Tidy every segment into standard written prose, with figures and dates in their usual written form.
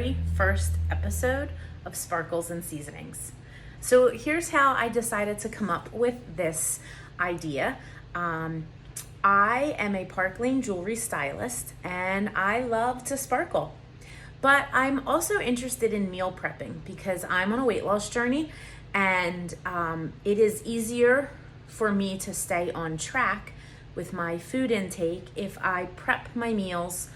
very first episode of Sparkles and Seasonings. So here's how I decided to come up with this idea. I am a Park Lane jewelry stylist and I love to sparkle. But I'm also interested in meal prepping because I'm on a weight loss journey and it is easier for me to stay on track with my food intake if I prep my meals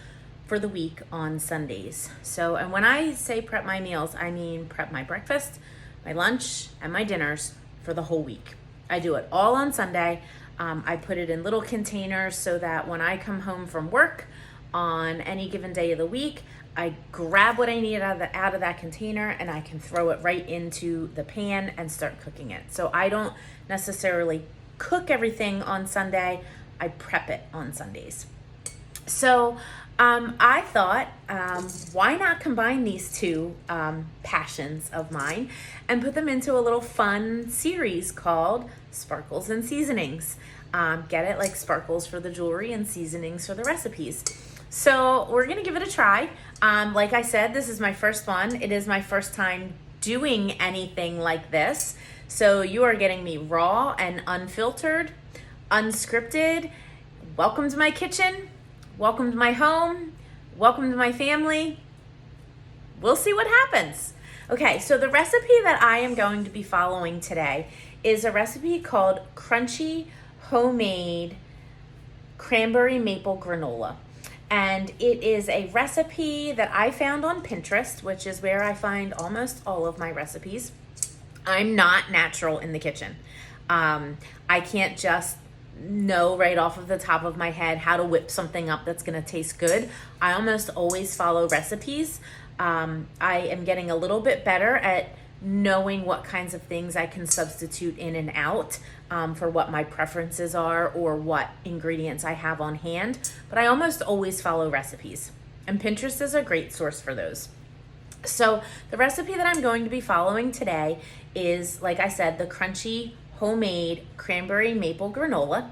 for the week on Sundays. And when I say prep my meals, I mean prep my breakfast, my lunch, and my dinners for the whole week. I do it all on Sunday. I put it in little containers so that when I come home from work on any given day of the week, I grab what I need out of that container and I can throw it right into the pan and start cooking it. So I don't necessarily cook everything on Sunday, I prep it on Sundays. So I thought, why not combine these two passions of mine and put them into a little fun series called Sparkles and Seasonings. Get it? Like sparkles for the jewelry and seasonings for the recipes. So we're gonna give it a try. Like I said, this is my first one. It is my first time doing anything like this. So you are getting me raw and unfiltered, unscripted. Welcome to my kitchen. Welcome to my home. Welcome to my family. We'll see what happens. Okay, so the recipe that I am going to be following today is a recipe called Crunchy Homemade Cranberry Maple Granola. And it is a recipe that I found on Pinterest, which is where I find almost all of my recipes. I'm not natural in the kitchen. I can't just know right off of the top of my head how to whip something up that's gonna taste good. I almost always follow recipes. I am getting a little bit better at knowing what kinds of things I can substitute in and out for what my preferences are or what ingredients I have on hand, but I almost always follow recipes, and Pinterest is a great source for those. So the recipe that I'm going to be following today is, like I said, the Crunchy Homemade Cranberry Maple Granola.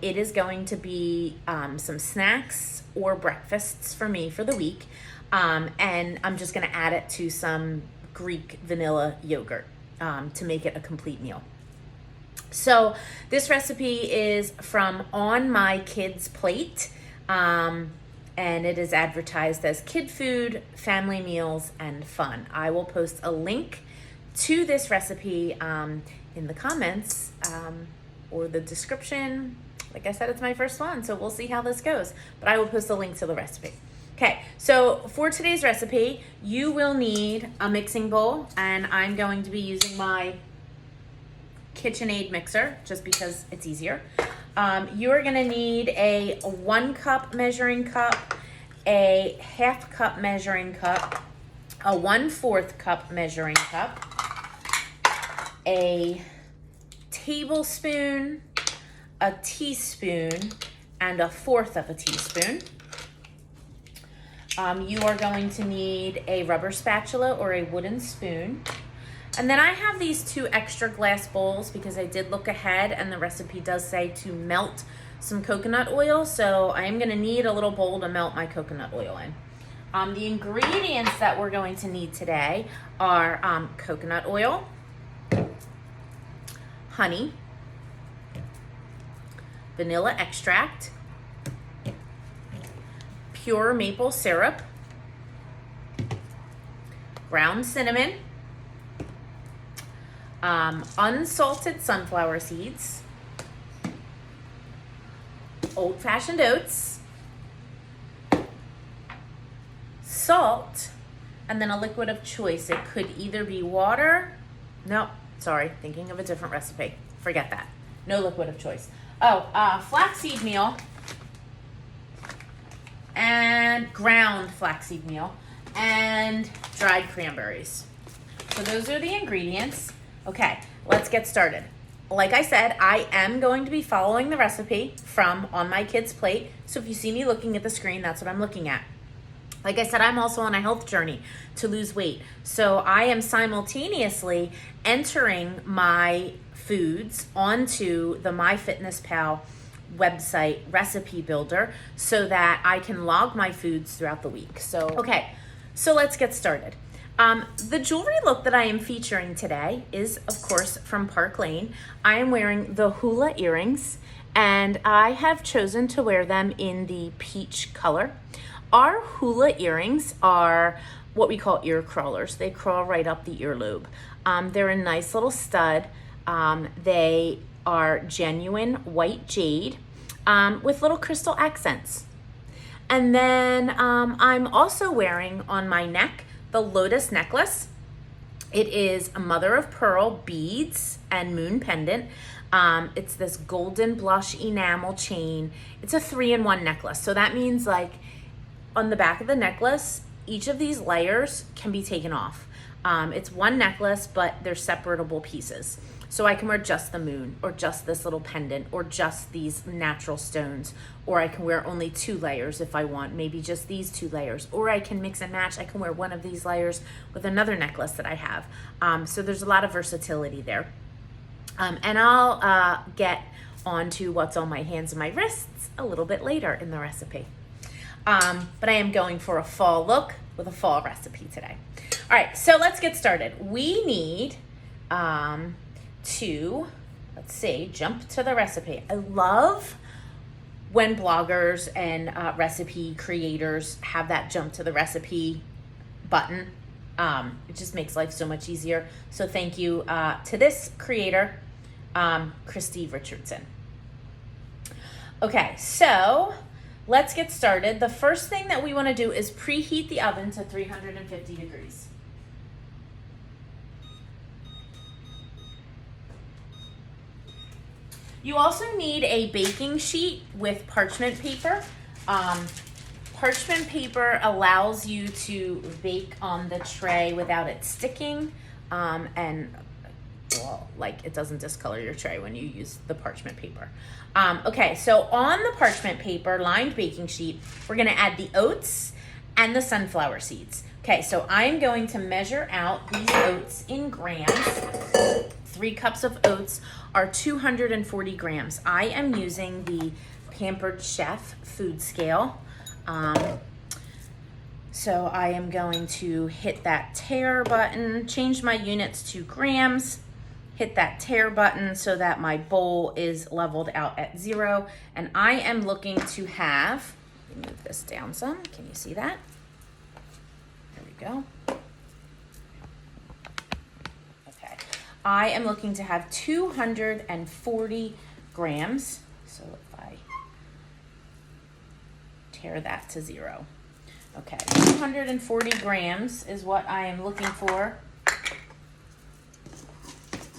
It is going to be some snacks or breakfasts for me for the week, and I'm just gonna add it to some Greek vanilla yogurt to make it a complete meal. So this recipe is from On My Kids Plate, and it is advertised as kid food, family meals, and fun. I will post a link to this recipe in the comments or the description. Like I said, it's my first one, so we'll see how this goes, but I will post a link to the recipe. Okay, so for today's recipe, you will need a mixing bowl, and I'm going to be using my KitchenAid mixer just because it's easier. You're gonna need a 1 cup measuring cup, a 1/2 cup measuring cup, a 1/4 cup measuring cup, a tablespoon, a teaspoon, and 1/4 of a teaspoon. You are going to need a rubber spatula or a wooden spoon. And then I have these 2 extra glass bowls because I did look ahead and the recipe does say to melt some coconut oil. So I am gonna need a little bowl to melt my coconut oil in. The ingredients that we're going to need today are coconut oil, honey, vanilla extract, pure maple syrup, ground cinnamon, unsalted sunflower seeds, old-fashioned oats, salt, and then a liquid of choice. It could either be water. No, sorry, thinking of a different recipe. Forget that. No liquid of choice. Flaxseed meal and ground flaxseed meal and dried cranberries. So those are the ingredients. Okay, let's get started. Like I said, I am going to be following the recipe from On My Kids Plate. So if you see me looking at the screen, that's what I'm looking at. Like I said, I'm also on a health journey to lose weight. So I am simultaneously entering my foods onto the MyFitnessPal website recipe builder so that I can log my foods throughout the week. So So let's get started. The jewelry look that I am featuring today is, of course, from Park Lane. I am wearing the hula earrings, and I have chosen to wear them in the peach color. Our hula earrings are what we call ear crawlers. They crawl right up the earlobe. They're a nice little stud. They are genuine white jade with little crystal accents. And then I'm also wearing on my neck the lotus necklace. It is a mother of pearl beads and moon pendant. It's this golden blush enamel chain. It's a 3-in-1 necklace. So that means like on the back of the necklace, each of these layers can be taken off. It's one necklace, but they're separable pieces. So I can wear just the moon, or just this little pendant, or just these natural stones, or I can wear only 2 layers if I want, maybe just these 2 layers, or I can mix and match. I can wear one of these layers with another necklace that I have. So there's a lot of versatility there. And I'll get onto what's on my hands and my wrists a little bit later in the recipe. But I am going for a fall look with a fall recipe today. All right, so let's get started. We need to, let's see, jump to the recipe. I love when bloggers and recipe creators have that jump to the recipe button. It just makes life so much easier. So thank you to this creator, Kristy Richardson. Okay, so let's get started. The first thing that we want to do is preheat the oven to 350 degrees. You also need a baking sheet with parchment paper. Parchment paper allows you to bake on the tray without it sticking, and well, like it doesn't discolor your tray when you use the parchment paper. Okay, so on the parchment paper lined baking sheet, we're gonna add the oats and the sunflower seeds. Okay, so I'm going to measure out these oats in grams. 3 cups of oats are 240 grams. I am using the Pampered Chef food scale. So I am going to hit that tare button, change my units to grams, hit that tare button so that my bowl is leveled out at 0. And I am looking to have, let me move this down some, can you see that? There we go. Okay, I am looking to have 240 grams. So if I tear that to 0. Okay, 240 grams is what I am looking for.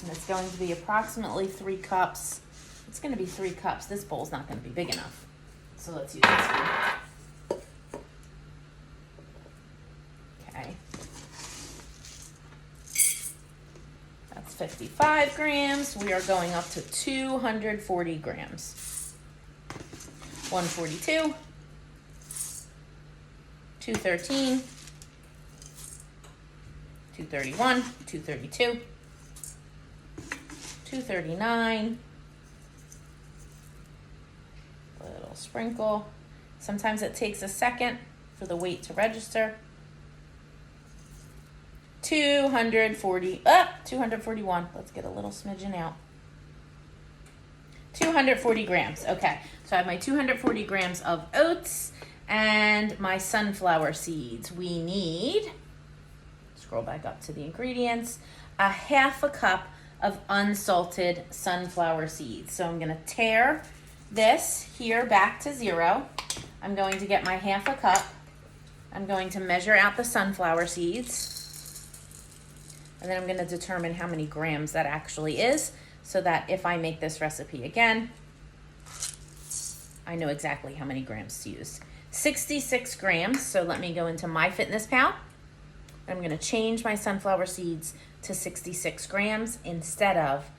And it's going to be approximately 3 cups. It's going to be 3 cups. This bowl's not going to be big enough. So let's use this one. Okay. That's 55 grams. We are going up to 240 grams. 142. 213. 231. 232. 239, little sprinkle. Sometimes it takes a second for the weight to register. 240, 241. Let's get a little smidgen out. 240 grams. Okay, so I have my 240 grams of oats and my sunflower seeds. We need, scroll back up to the ingredients, a half a cup of unsalted sunflower seeds. So I'm gonna tare this here back to 0. I'm going to get my half a cup. I'm going to measure out the sunflower seeds. And then I'm gonna determine how many grams that actually is so that if I make this recipe again, I know exactly how many grams to use. 66 grams, so let me go into MyFitnessPal. I'm gonna change my sunflower seeds to 66 grams instead of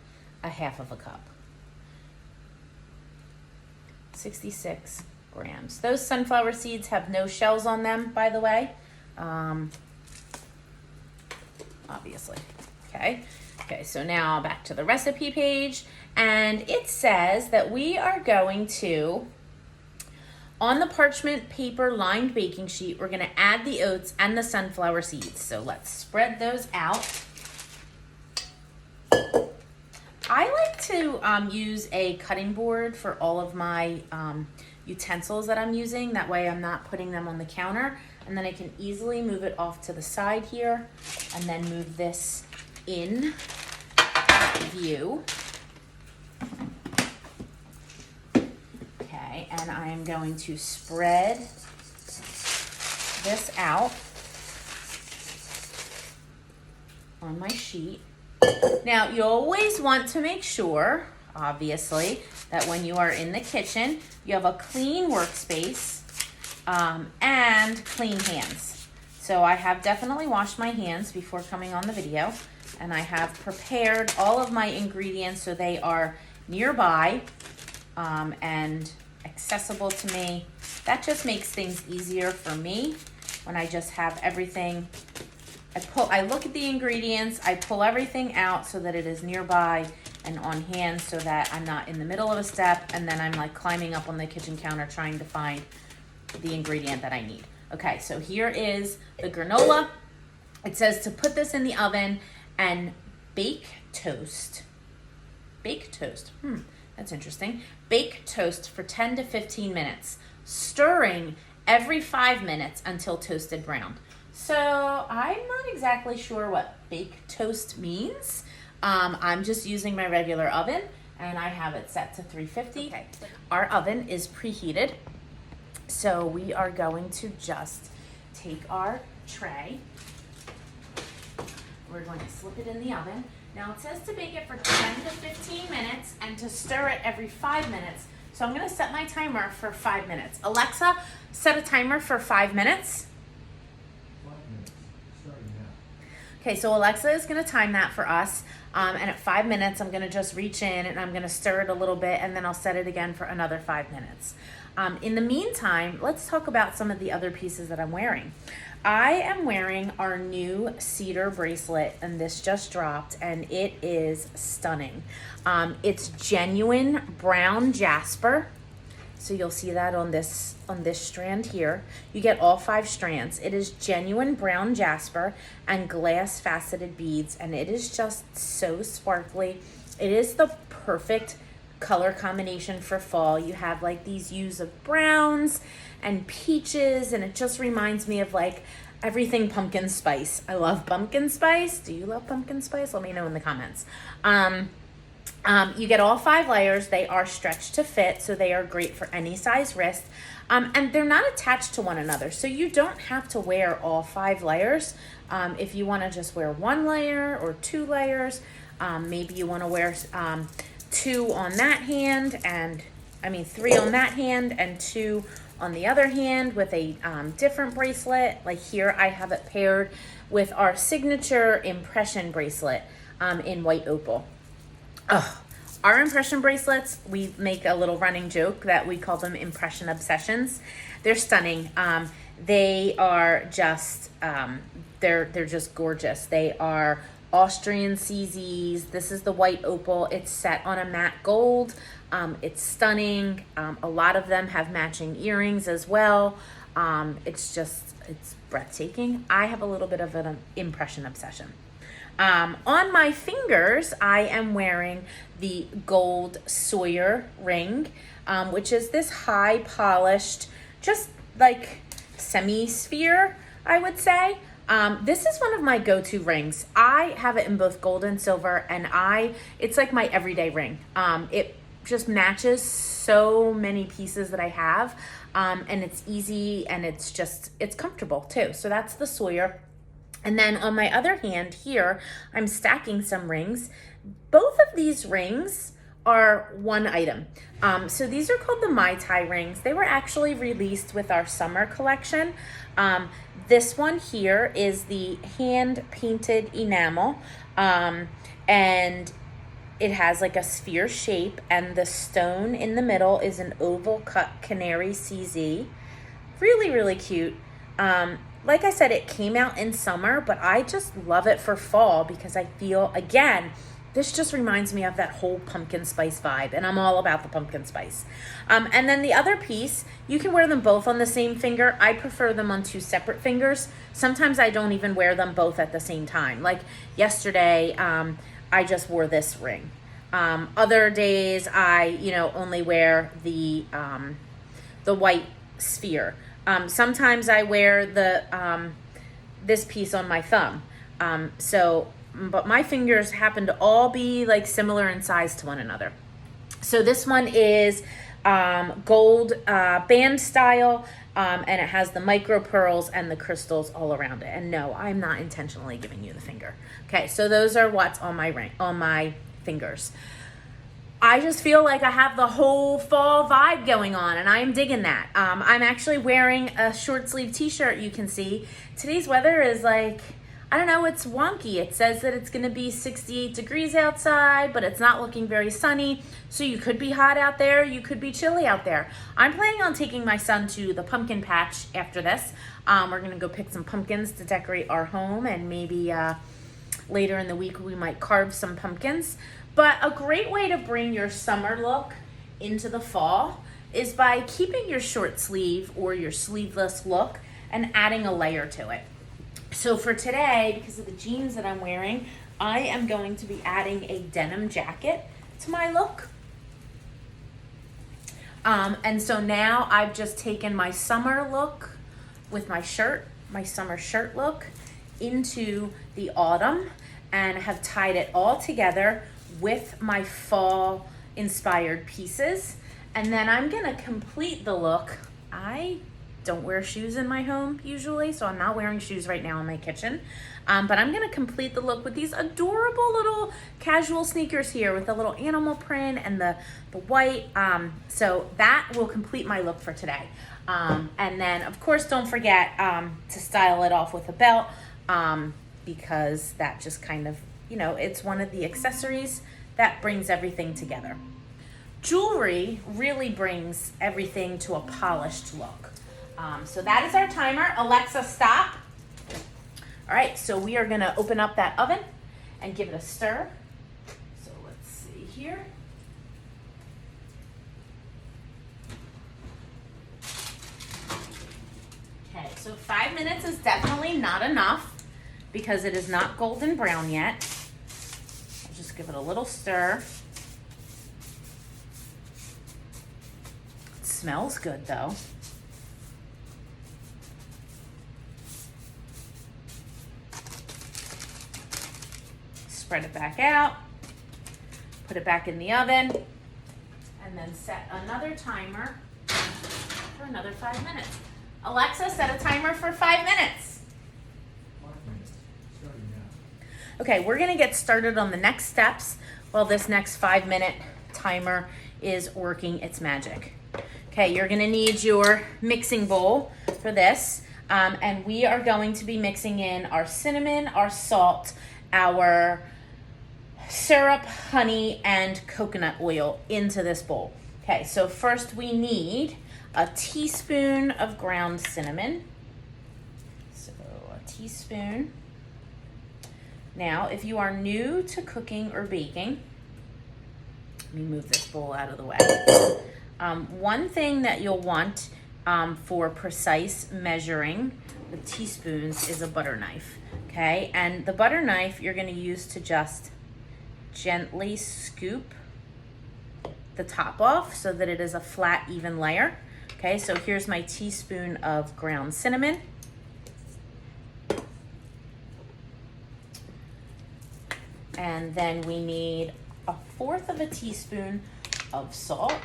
a half of a cup. 66 grams. Those sunflower seeds have no shells on them, by the way, obviously. Okay, so now back to the recipe page, and it says that we are going to On the parchment paper lined baking sheet, we're gonna add the oats and the sunflower seeds. So let's spread those out. I like to use a cutting board for all of my utensils that I'm using. That way I'm not putting them on the counter. And then I can easily move it off to the side here and then move this in view. Okay, and I am going to spread this out on my sheet. Now, you always want to make sure, obviously, that when you are in the kitchen, you have a clean workspace and clean hands. So I have definitely washed my hands before coming on the video, and I have prepared all of my ingredients so they are nearby and accessible to me. That just makes things easier for me when I just have everything. I look at the ingredients, I pull everything out so that it is nearby and on hand so that I'm not in the middle of a step and then I'm like climbing up on the kitchen counter trying to find the ingredient that I need. Okay, so here is the granola. It says to put this in the oven and bake toast. Bake toast, that's interesting. Bake toast for 10 to 15 minutes, stirring every 5 minutes until toasted brown. So I'm not exactly sure what bake toast means. I'm just using my regular oven and I have it set to 350. Okay. Our oven is preheated. So we are going to just take our tray. We're going to slip it in the oven. Now it says to bake it for 10 to 15 minutes and to stir it every 5 minutes. So I'm going to set my timer for 5 minutes. Alexa, set a timer for 5 minutes. Okay, so Alexa is going to time that for us. And at 5 minutes, I'm going to just reach in and I'm going to stir it a little bit and then I'll set it again for another 5 minutes. In the meantime, let's talk about some of the other pieces that I'm wearing. I am wearing our new cedar bracelet and this just dropped and it is stunning. It's genuine brown jasper. So you'll see that on this strand here. You get all 5 strands. It is genuine brown jasper and glass faceted beads, and it is just so sparkly. It is the perfect color combination for fall. You have like these hues of browns and peaches, and it just reminds me of like everything pumpkin spice. I love pumpkin spice. Do you love pumpkin spice? Let me know in the comments. You get all 5 layers. They are stretched to fit, so they are great for any size wrist. And they're not attached to one another, so you don't have to wear all 5 layers. If you want to just wear 1 layer or 2 layers, maybe you want to wear 2 on that hand, and 3 on that hand and 2 on the other hand with a different bracelet. Like here, I have it paired with our signature impression bracelet in white opal. Our impression bracelets, we make a little running joke that we call them impression obsessions. They're stunning. They are just, they're just gorgeous. They are Austrian CZs. This is the white opal. It's set on a matte gold. It's stunning. A lot of them have matching earrings as well. It's breathtaking. I have a little bit of an impression obsession. On my fingers, I am wearing the gold Sawyer ring, which is this high polished, just like semi-sphere, I would say. This is one of my go-to rings. I have it in both gold and silver, and it's like my everyday ring. It just matches so many pieces that I have, and it's easy and it's comfortable too. So that's the Sawyer. And then on my other hand here, I'm stacking some rings. Both of these rings are one item. So these are called the Mai Tai rings. They were actually released with our summer collection. This one here is the hand painted enamel, and it has like a sphere shape, and the stone in the middle is an oval cut canary CZ. Really, really cute. Like I said, it came out in summer, but I just love it for fall because I feel, again, This just reminds me of that whole pumpkin spice vibe, and I'm all about the pumpkin spice. And then the other piece, you can wear them both on the same finger. I prefer them on 2 separate fingers. Sometimes I don't even wear them both at the same time. Like yesterday, I just wore this ring. Other days, I only wear the white sphere. Sometimes I wear the this piece on my thumb. But my fingers happen to all be like similar in size to one another. So this one is gold band style, and it has the micro pearls and the crystals all around it. And no, I'm not intentionally giving you the finger. Okay, so those are what's on my fingers. I just feel like I have the whole fall vibe going on, and I'm digging that. I'm actually wearing a short sleeve t-shirt. You can see today's weather is like, I don't know, it's wonky. It says that it's going to be 68 degrees outside, but it's not looking very sunny. So you could be hot out there, you could be chilly out there. I'm planning on taking my son to the pumpkin patch after this. We're going to go pick some pumpkins to decorate our home, and maybe later in the week we might carve some pumpkins. But a great way to bring your summer look into the fall is by keeping your short sleeve or your sleeveless look and adding a layer to it. So for today, because of the jeans that I'm wearing, I am going to be adding a denim jacket to my look. And so now I've just taken my summer look with my shirt, my summer shirt look, into the autumn, and have tied it all together with my fall inspired pieces. And then I'm gonna complete the look. I don't wear shoes in my home usually, so I'm not wearing shoes right now in my kitchen. But I'm gonna complete the look with these adorable little casual sneakers here with the little animal print and the white. So that will complete my look for today. And then of course, don't forget to style it off with a belt, because that just kind of, it's one of the accessories that brings everything together. Jewelry really brings everything to a polished look. So that is our timer. Alexa, stop. All right, so we are gonna open up that oven and give it a stir. So let's see here. Okay, so 5 minutes is definitely not enough because it is not golden brown yet. I'll just give it a little stir. It smells good though. Spread it back out, put it back in the oven, and then set another timer for another 5 minutes. Alexa, set a timer for 5 minutes. 5 minutes, starting now. Okay, we're gonna get started on the next steps while this next 5 minute timer is working its magic. Okay, you're gonna need your mixing bowl for this, and we are going to be mixing in our cinnamon, our salt, our syrup, honey, and coconut oil into this bowl. Okay, so first we need a teaspoon of ground cinnamon. So a teaspoon. Now, if you are new to cooking or baking, let me move this bowl out of the way. One thing that you'll want for precise measuring the teaspoons is a butter knife. Okay, and the butter knife you're going to use to just gently scoop the top off so that it is a flat, even layer. Okay, so here's my teaspoon of ground cinnamon. And then we need 1/4 of a teaspoon of salt.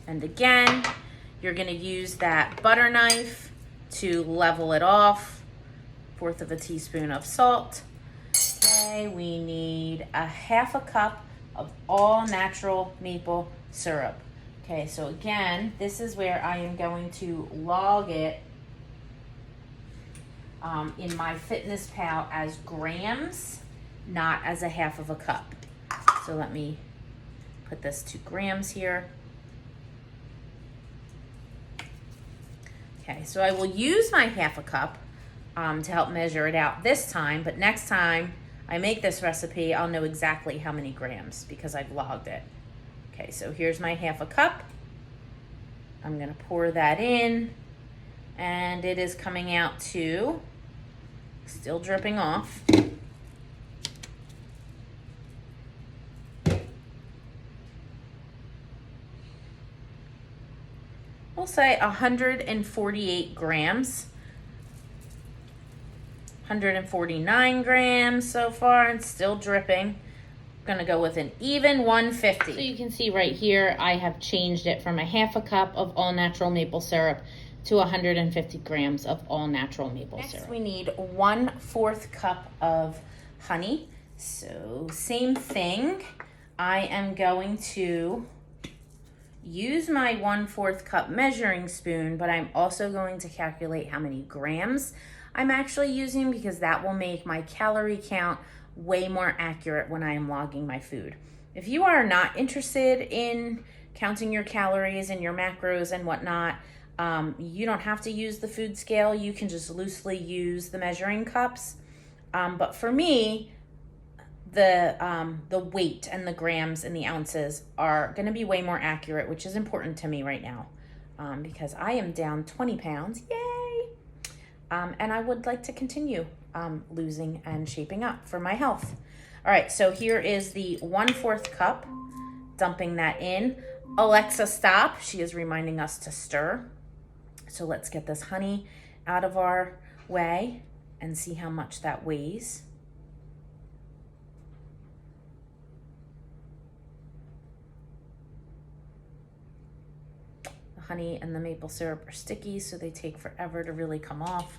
And again, you're going to use that butter knife to level it off. 1/4 of a teaspoon of salt. Okay, we need 1/2 cup of all natural maple syrup. Okay, so again, this is where I am going to log it in my Fitness Pal as grams, not as 1/2 cup. So let me put this to grams here. Okay, so I will use my 1/2 cup to help measure it out this time, but next time I make this recipe, I'll know exactly how many grams because I've logged it. Okay, so here's my half a cup. I'm gonna pour that in, and it is coming out to, still dripping off. We'll say 148 grams. 149 grams so far, and still dripping. Gonna go with an even 150. So you can see right here, I have changed it from a half a cup of all natural maple syrup to 150 grams of all natural maple syrup. Next, we need 1/4 cup of honey. So same thing. I am going to use my 1/4 cup measuring spoon, but I'm also going to calculate how many grams I'm actually using, because that will make my calorie count way more accurate when I am logging my food. If you are not interested in counting your calories and your macros and whatnot, you don't have to use the food scale. You can just loosely use the measuring cups. But for me, the weight and the grams and the ounces are going to be way more accurate, which is important to me right now, because I am down 20 pounds. Yay! And I would like to continue losing and shaping up for my health. All right, so here is the 1/4 cup, dumping that in. Alexa, stop. She is reminding us to stir. So let's get this honey out of our way and see how much that weighs. The honey and the maple syrup are sticky, so they take forever to really come off.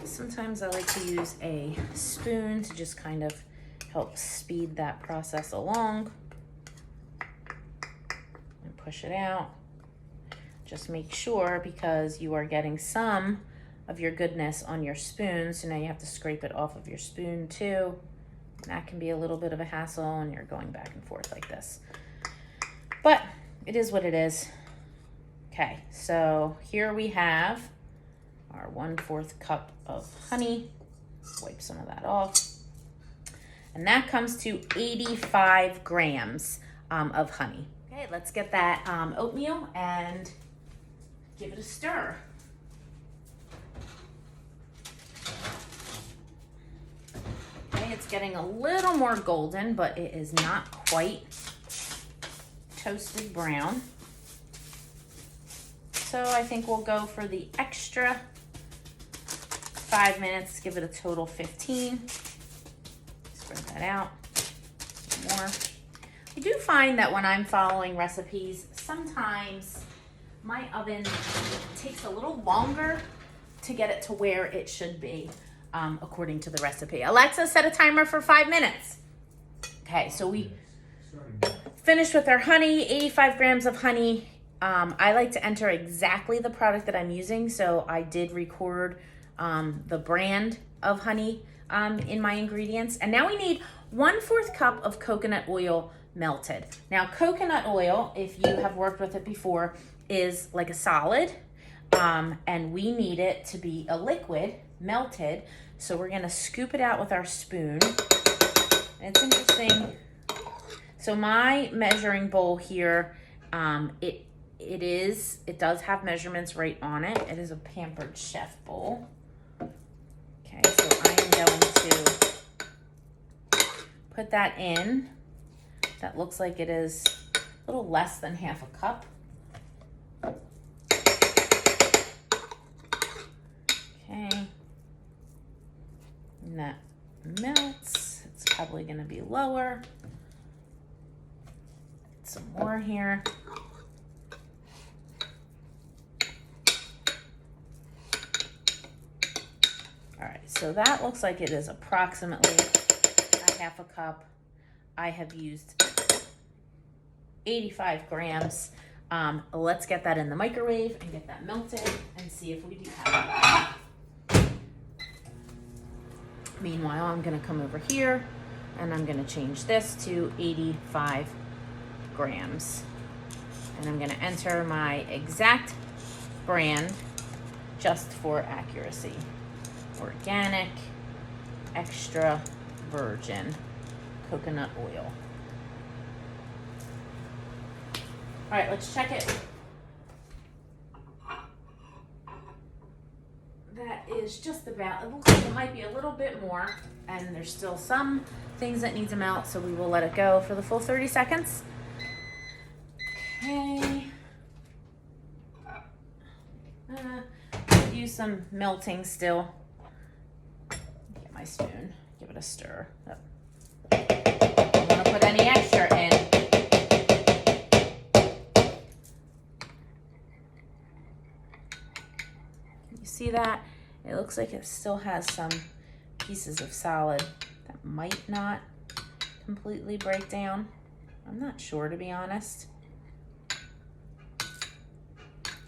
Sometimes I like to use a spoon to just kind of help speed that process along and push it out. Just make sure, because you are getting some of your goodness on your spoon, so now you have to scrape it off of your spoon too. And that can be a little bit of a hassle, and you're going back and forth like this. But it is what it is. Okay, so here we have our 1/4 cup of honey. Wipe some of that off. And that comes to 85 grams of honey. Okay, let's get that oatmeal and give it a stir. Okay, it's getting a little more golden, but it is not quite toasted brown. So I think we'll go for the extra 5 minutes, give it a total 15. Spread that out some more. I do find that when I'm following recipes, sometimes my oven takes a little longer to get it to where it should be, according to the recipe. Alexa, set a timer for 5 minutes. Okay, so we finished with our honey, 85 grams of honey. I like to enter exactly the product that I'm using, so I did record the brand of honey in my ingredients. And now we need 1/4 cup of coconut oil melted. Now, coconut oil, if you have worked with it before, is like a solid, and we need it to be a liquid, melted. So we're gonna scoop it out with our spoon. And it's interesting. So my measuring bowl here, it does have measurements right on it. It is a Pampered Chef bowl. Okay, so I am going to put that in. That looks like it is a little less than half a cup. Okay. And that melts. It's probably going to be lower. Some more here. All right, so that looks like it is approximately a half a cup. I have used 85 grams. Let's get that in the microwave and get that melted and see if we do have it. Meanwhile, I'm gonna come over here and I'm gonna change this to 85 grams. And I'm gonna enter my exact brand just for accuracy. Organic, extra virgin coconut oil. All right, let's check it. That is just about, it looks like it might be a little bit more, and there's still some things that need to melt, so we will let it go for the full 30 seconds. Okay. Use some melting still. Get my spoon, give it a stir. Yep. Don't want to put any extra in. You see that? It looks like it still has some pieces of solid that might not completely break down. I'm not sure, to be honest.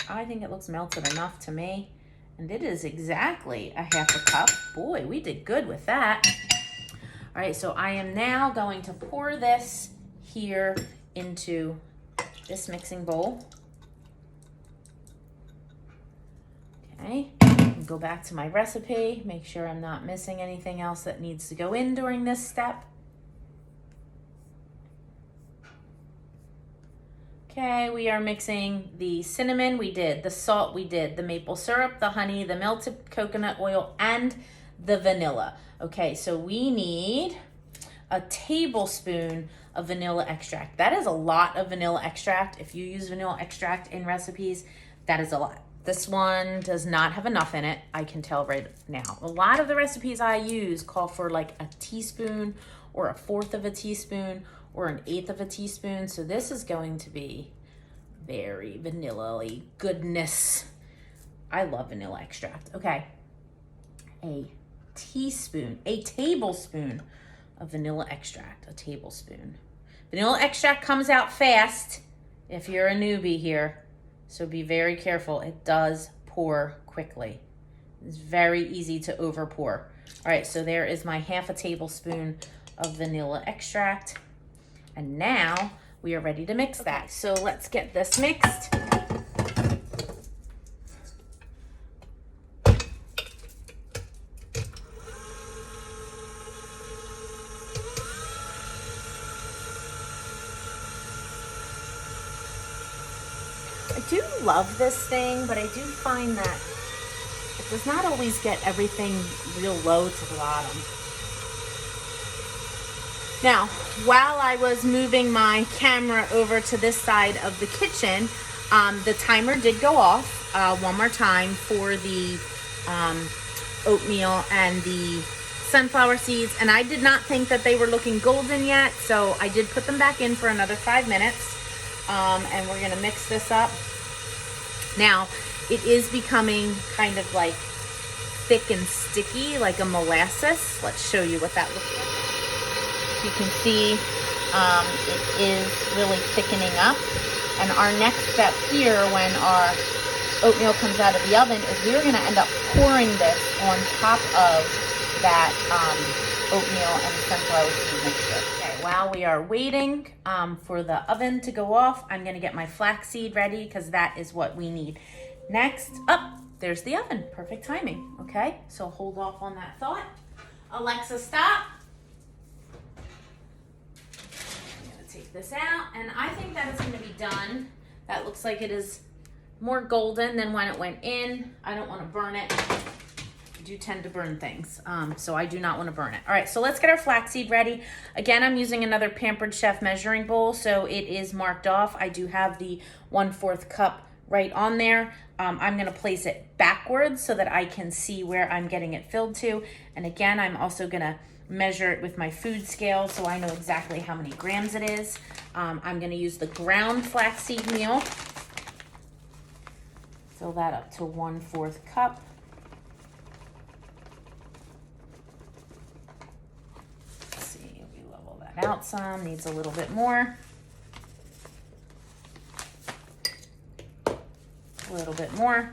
I think it looks melted enough to me. And it is exactly a half a cup. Boy, we did good with that. All right, so I am now going to pour this here into this mixing bowl. Okay, go back to my recipe, make sure I'm not missing anything else that needs to go in during this step. Okay, we are mixing the cinnamon, we did, the salt, we did, the maple syrup, the honey, the melted coconut oil, and the vanilla. Okay, so we need a tablespoon of vanilla extract. That is a lot of vanilla extract. If you use vanilla extract in recipes, that is a lot. This one does not have enough in it, I can tell right now. A lot of the recipes I use call for like a teaspoon or a fourth of a teaspoon or an eighth of a teaspoon. So this is going to be very vanilla-y goodness. I love vanilla extract. Okay, a tablespoon of vanilla extract, a tablespoon. Vanilla extract comes out fast if you're a newbie here, so be very careful. It does pour quickly. It's very easy to over pour. All right, so there is my half a tablespoon of vanilla extract. And now we are ready to mix that. So let's get this mixed. I do love this thing, but I do find that it does not always get everything real low to the bottom. Now, while I was moving my camera over to this side of the kitchen, the timer did go off one more time for the oatmeal and the sunflower seeds, and I did not think that they were looking golden yet, so I did put them back in for another 5 minutes, and we're gonna mix this up. Now, it is becoming kind of like thick and sticky, like a molasses. Let's show you what that looks like. You can see it is really thickening up. And our next step here when our oatmeal comes out of the oven is we're gonna end up pouring this on top of that oatmeal and sunflower seed mixture. Okay, while we are waiting for the oven to go off, I'm gonna get my flaxseed ready because that is what we need. Next up, there's the oven. Perfect timing, okay? So hold off on that thought. Alexa, stop. Take this out, and I think that is going to be done. That looks like it is more golden than when it went in. I don't want to burn it. I do tend to burn things, so I do not want to burn it. All right, so let's get our flaxseed ready. Again, I'm using another Pampered Chef measuring bowl, so it is marked off. I do have the 1/4 cup right on there. I'm going to place it backwards so that I can see where I'm getting it filled to. And again, I'm also going to measure it with my food scale so I know exactly how many grams it is. I'm going to use the ground flaxseed meal. Fill that up to 1/4 cup. Let's see, we level that out some, needs a little bit more. A little bit more.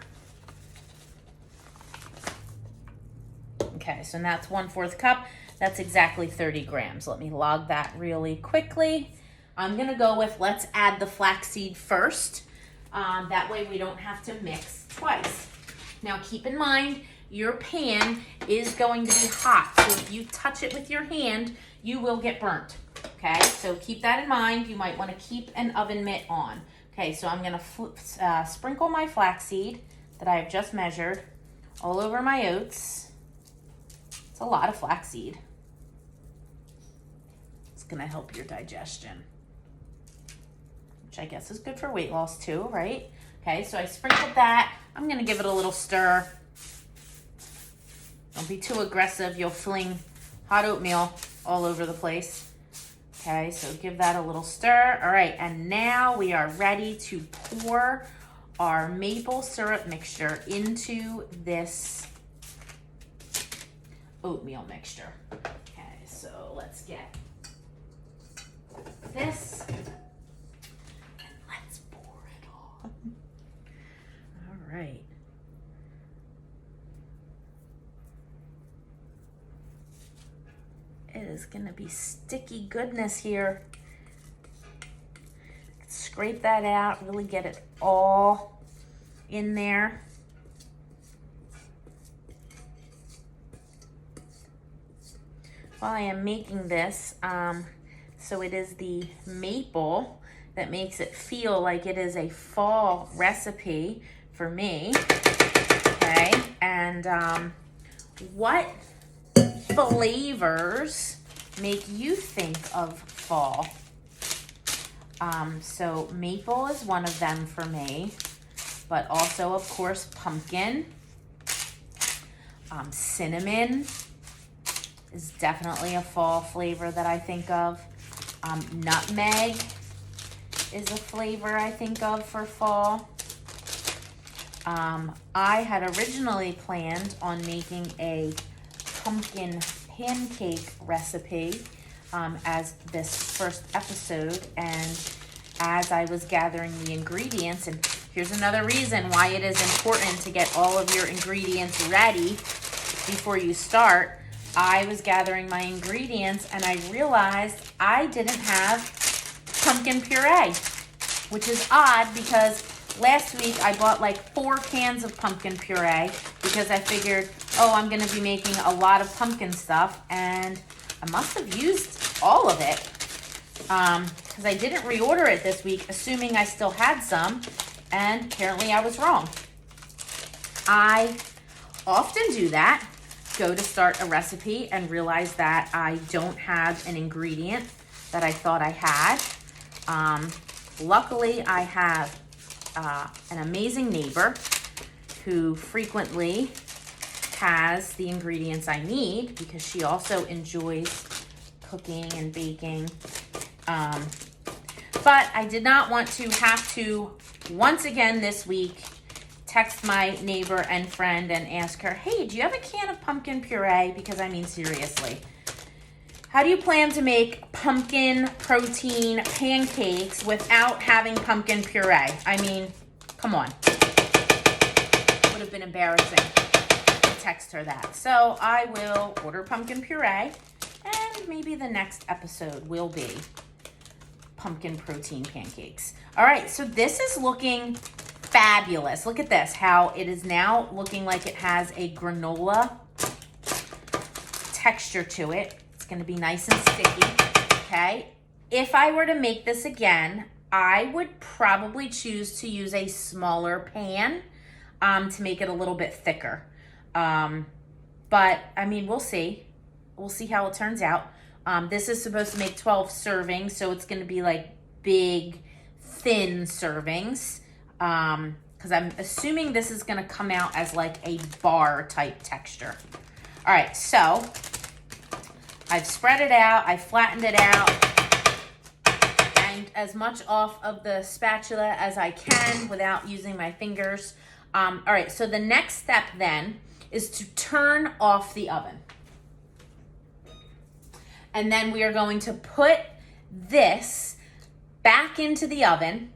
Okay, so that's 1/4 cup. That's exactly 30 grams. Let me log that really quickly. I'm gonna go with, let's add the flaxseed first. That way we don't have to mix twice. Now keep in mind, your pan is going to be hot. So if you touch it with your hand, you will get burnt. Okay, so keep that in mind. You might want to keep an oven mitt on. Okay, so I'm going to sprinkle my flaxseed that I have just measured all over my oats. It's a lot of flaxseed. It's going to help your digestion, which I guess is good for weight loss too, right? Okay, so I sprinkled that. I'm going to give it a little stir. Don't be too aggressive. You'll fling hot oatmeal all over the place. Okay, so give that a little stir. All right, and now we are ready to pour our maple syrup mixture into this oatmeal mixture. Okay, so let's get this and let's pour it on. All right. It is gonna be sticky goodness here. Scrape that out, really get it all in there. While I am making this, so it is the maple that makes it feel like it is a fall recipe for me, okay? And what flavors make you think of fall? So maple is one of them for me, but also of course pumpkin. Cinnamon is definitely a fall flavor that I think of. Nutmeg is a flavor I think of for fall. I had originally planned on making a pumpkin pancake recipe as this first episode, and as I was gathering the ingredients, and here's another reason why it is important to get all of your ingredients ready before you start. I was gathering my ingredients and I realized I didn't have pumpkin puree, which is odd because last week I bought like 4 cans of pumpkin puree because I figured, oh, I'm gonna be making a lot of pumpkin stuff, and I must have used all of it because I didn't reorder it this week assuming I still had some, and apparently I was wrong. I often do that, go to start a recipe and realize that I don't have an ingredient that I thought I had. Luckily, I have an amazing neighbor who frequently has the ingredients I need because she also enjoys cooking and baking. But I did not want to have to, once again this week, text my neighbor and friend and ask her, hey, do you have a can of pumpkin puree? Because I mean, seriously, how do you plan to make pumpkin protein pancakes without having pumpkin puree? I mean, come on. Would have been embarrassing to text her that. So I will order pumpkin puree, and maybe the next episode will be pumpkin protein pancakes. All right, so this is looking fabulous. Look at this, how it is now looking like it has a granola texture to it. It's gonna be nice and sticky, okay? If I were to make this again, I would probably choose to use a smaller pan to make it a little bit thicker. But I mean, we'll see. We'll see how it turns out. This is supposed to make 12 servings, so it's gonna be like big, thin servings. Because I'm assuming this is gonna come out as like a bar type texture. All right, so I've spread it out, I flattened it out, and as much off of the spatula as I can without using my fingers. All right, so the next step then is to turn off the oven. And then we are going to put this back into the oven,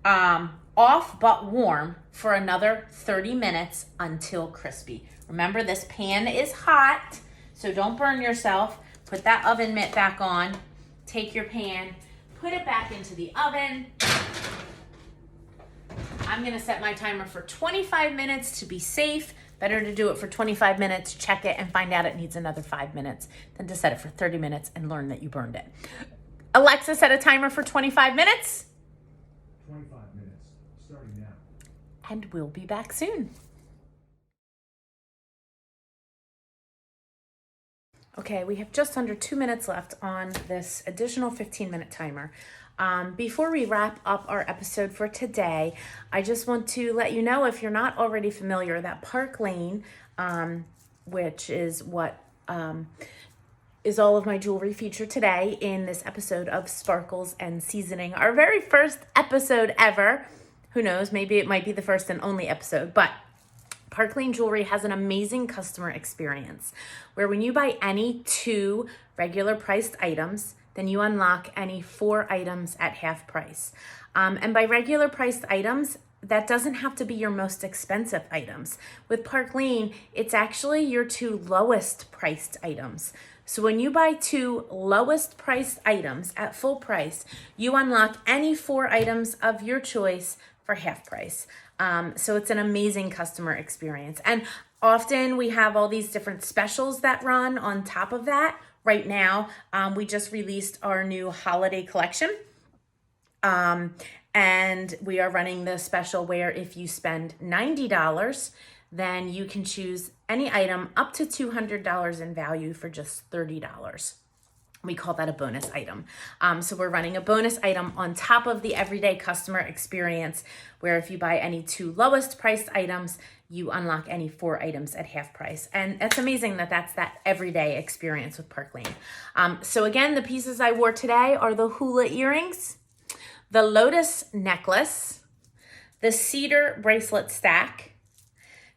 off but warm, for another 30 minutes until crispy. Remember, this pan is hot, so don't burn yourself. Put that oven mitt back on, take your pan, put it back into the oven. I'm gonna set my timer for 25 minutes to be safe, Better to do it for 25 minutes, check it, and find out it needs another 5 minutes than to set it for 30 minutes and learn that you burned it. Alexa, set a timer for 25 minutes. 25 minutes, starting now. And we'll be back soon. Okay, we have just under 2 minutes left on this additional 15-minute timer. Before we wrap up our episode for today, I just want to let you know, if you're not already familiar, that Park Lane, which is what is all of my jewelry featured today in this episode of Sparkles and Seasoning, our very first episode ever. Who knows, maybe it might be the first and only episode, but Park Lane Jewelry has an amazing customer experience where when you buy any 2 regular priced items, then you unlock any 4 items at half price. And by regular priced items, that doesn't have to be your most expensive items. With Park Lane, it's actually your 2 lowest priced items. So when you buy 2 lowest priced items at full price, you unlock any 4 items of your choice for half price. So it's an amazing customer experience. And often we have all these different specials that run on top of that. Right now, we just released our new holiday collection. And we are running the special where if you spend $90, then you can choose any item up to $200 in value for just $30. We call that a bonus item. So we're running a bonus item on top of the everyday customer experience, where if you buy any 2 lowest priced items, you unlock any 4 items at half price. And it's amazing that that's that everyday experience with Park Lane. So again, the pieces I wore today are the hula earrings, the lotus necklace, the cedar bracelet stack,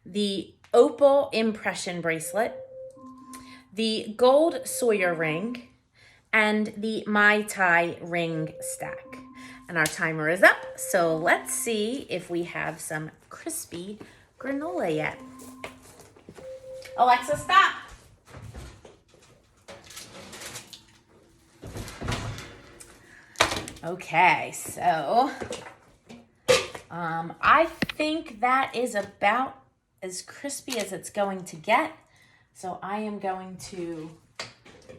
the opal impression bracelet, the gold Sawyer ring, and the Mai Tai ring stack. And our timer is up, so let's see if we have some crispy granola yet. Alexa, stop. Okay, so I think that is about as crispy as it's going to get. So I am going to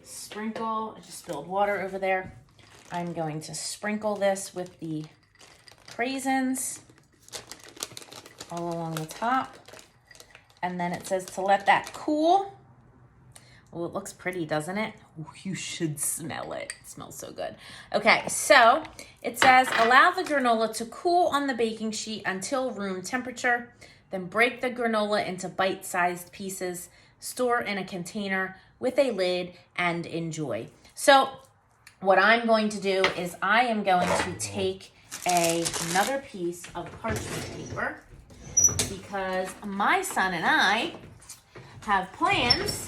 sprinkle, I just spilled water over there. I'm going to sprinkle this with the craisins all along the top. And then it says to let that cool. Oh, it looks pretty, doesn't it? Ooh, you should smell it. It smells so good. Okay, so it says allow the granola to cool on the baking sheet until room temperature. Then break the granola into bite-sized pieces. Store in a container with a lid and enjoy. So what I'm going to do is I am going to take another piece of parchment paper because my son and I have plans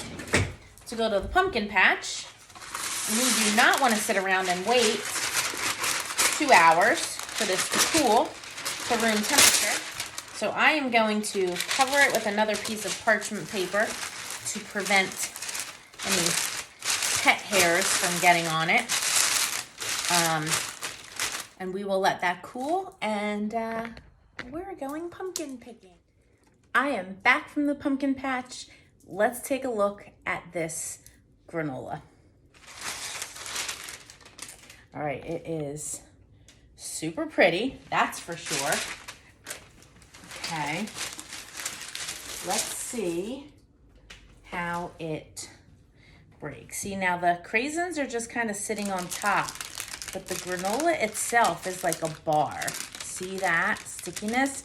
to go to the pumpkin patch. And we do not want to sit around and wait 2 hours for this to cool to room temperature. So I am going to cover it with another piece of parchment paper to prevent any pet hairs from getting on it. And we will let that cool, and we're going pumpkin picking. I am back from the pumpkin patch. Let's take a look at this granola. All right, it is super pretty, that's for sure. Okay, let's see how it breaks. See, now the craisins are just kind of sitting on top, but the granola itself is like a bar. See that stickiness?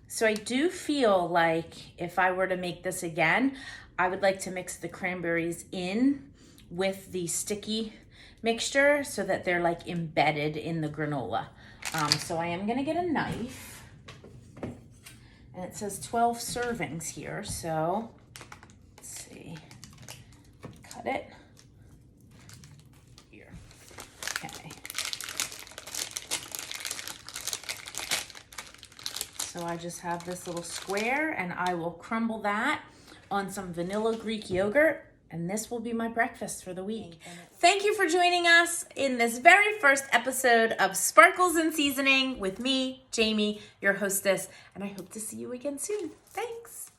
So I do feel like if I were to make this again, I would like to mix the cranberries in with the sticky mixture so that they're like embedded in the granola. So I am gonna get a knife, and it says 12 servings here, so let's see, cut it here. Okay. So I just have this little square, and I will crumble that on some vanilla Greek yogurt, and this will be my breakfast for the week. Thank you for joining us in this very first episode of Sparkles and Seasoning with me, Jamie, your hostess, and I hope to see you again soon. Thanks.